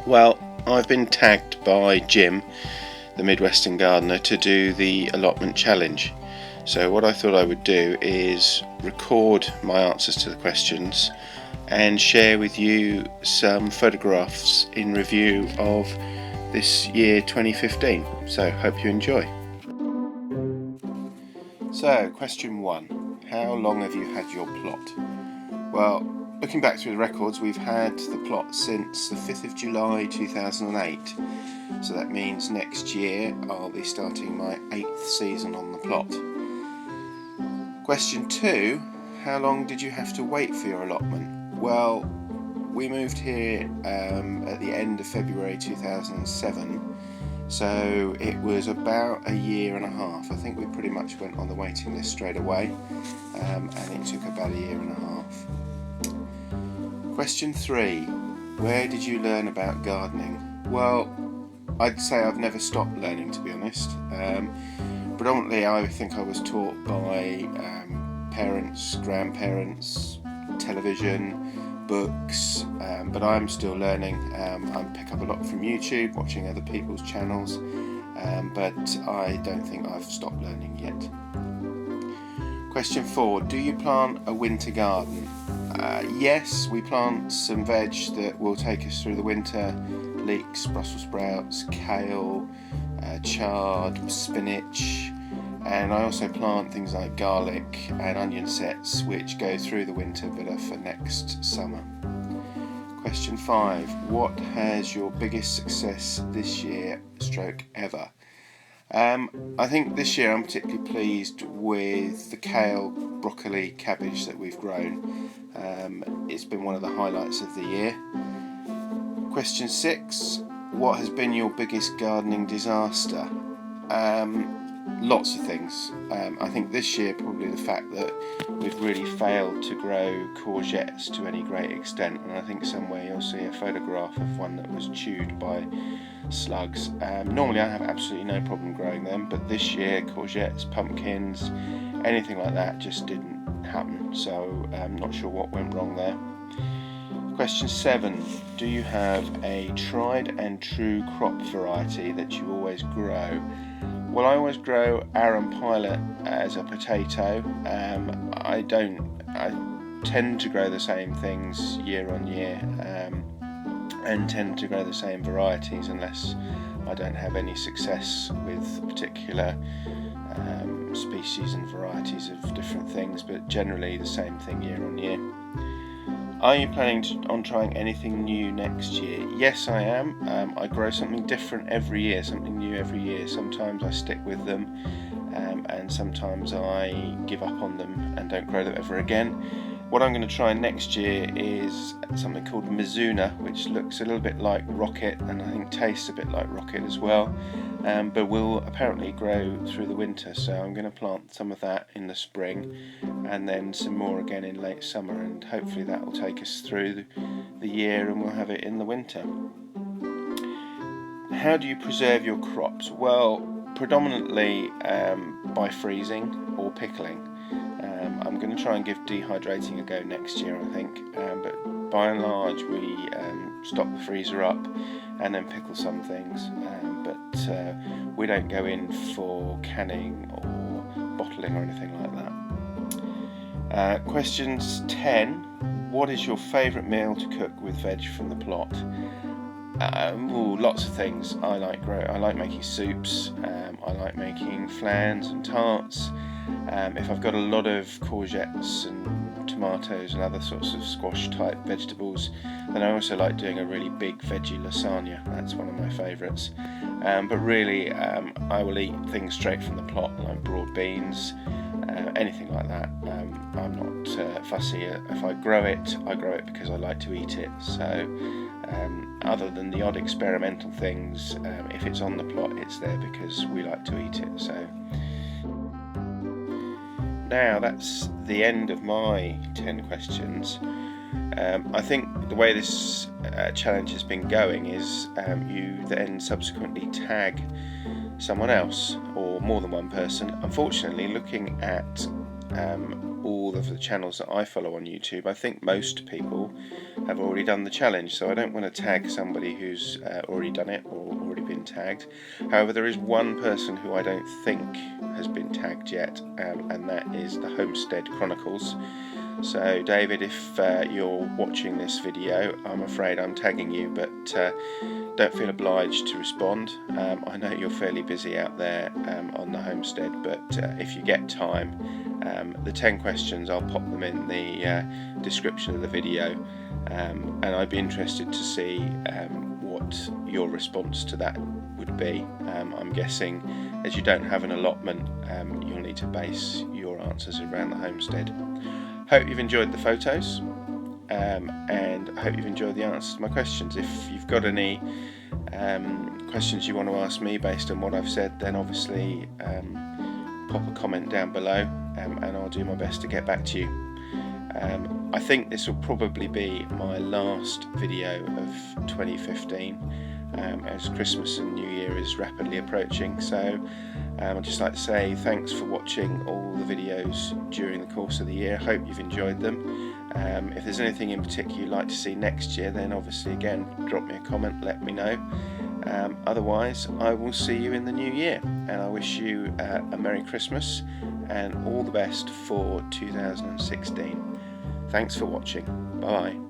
Well, I've been tagged by Jim, the Midwestern gardener, to do the allotment challenge. So what I thought I would do is record my answers to the questions and share with you some photographs in review of this year 2015. So hope you enjoy. So question 1. How long have you had your plot? Well, looking back through the records, we've had the plot since the 5th of July 2008. So that means next year I'll be starting my 8th season on the plot. Question 2. How long did you have to wait for your allotment? Well, we moved here at the end of February 2007, so it was about a year and a half. I think we pretty much went on the waiting list straight away, and it took about a year and a half. Question 3. Where did you learn about gardening? Well, I'd say I've never stopped learning, to be honest. Predominantly I think I was taught by parents, grandparents, television, books, but I'm still learning. I pick up a lot from YouTube, watching other people's channels, but I don't think I've stopped learning yet. Question 4. Do you plant a winter garden? Yes, we plant some veg that will take us through the winter. Leeks, Brussels sprouts, kale, chard, spinach, and I also plant things like garlic and onion sets which go through the winter but are for next summer. Question 5. What has your biggest success this year / ever? I think this year I'm particularly pleased with the kale, broccoli, cabbage that we've grown. It's been one of the highlights of the year. Question 6. What has been your biggest gardening disaster? Lots of things. I think this year probably the fact that we've really failed to grow courgettes to any great extent, and I think somewhere you'll see a photograph of one that was chewed by slugs. Normally I have absolutely no problem growing them, but this year courgettes, pumpkins, anything like that just didn't happen, so I'm not sure what went wrong there. Question 7. Do you have a tried and true crop variety that you always grow? Well, I always grow Arum Pilot as a potato. I tend to grow the same things year on year, and tend to grow the same varieties unless I don't have any success with particular species and varieties of different things, but generally the same thing year on year. Are you planning on trying anything new next year? Yes, I am. I grow something different every year, something new every year. Sometimes I stick with them, and sometimes I give up on them and don't grow them ever again. What I'm going to try next year is something called Mizuna, which looks a little bit like rocket and I think tastes a bit like rocket as well, but will apparently grow through the winter, so I'm going to plant some of that in the spring and then some more again in late summer, and hopefully that will take us through the year and we'll have it in the winter. How do you preserve your crops? Well, predominantly by freezing or pickling. I'm going to try and give dehydrating a go next year, I think, but by and large we stock the freezer up and then pickle some things, but we don't go in for canning or bottling or anything like that. Questions 10. What is your favourite meal to cook with veg from the plot? Lots of things. I like making soups. I like making flans and tarts. If I've got a lot of courgettes and tomatoes and other sorts of squash type vegetables, then I also like doing a really big veggie lasagna. That's one of my favourites. But really I will eat things straight from the plot, like broad beans, anything like that. I'm not fussy. If I grow it because I like to eat it. So other than the odd experimental things, if it's on the plot it's there because we like to eat it. So now that's the end of my 10 questions. I think the way this challenge has been going is you then subsequently tag someone else or more than one person. Unfortunately, looking at all of the channels that I follow on YouTube, I think most people have already done the challenge, so I don't want to tag somebody who's already done it or already been tagged. However, there is one person who I don't think has been tagged yet, and that is the Homestead Chronicles. So David, if you're watching this video, I'm afraid I'm tagging you, but don't feel obliged to respond. I know you're fairly busy out there on the homestead, but if you get time, the 10 questions, I'll pop them in the description of the video, and I'd be interested to see what your response to that would be. I'm guessing, as you don't have an allotment, you'll need to base your answers around the homestead. Hope you've enjoyed the photos, and I hope you've enjoyed the answers to my questions. If you've got any questions you want to ask me based on what I've said, then obviously pop a comment down below, and I'll do my best to get back to you. I think this will probably be my last video of 2015, as Christmas and New Year is rapidly approaching. So I'd just like to say thanks for watching all the videos during the course of the year. Hope you've enjoyed them. If there's anything in particular you'd like to see next year, then obviously again drop me a comment, let me know. Otherwise, I will see you in the new year, and I wish you a Merry Christmas and all the best for 2016. Thanks for watching. Bye.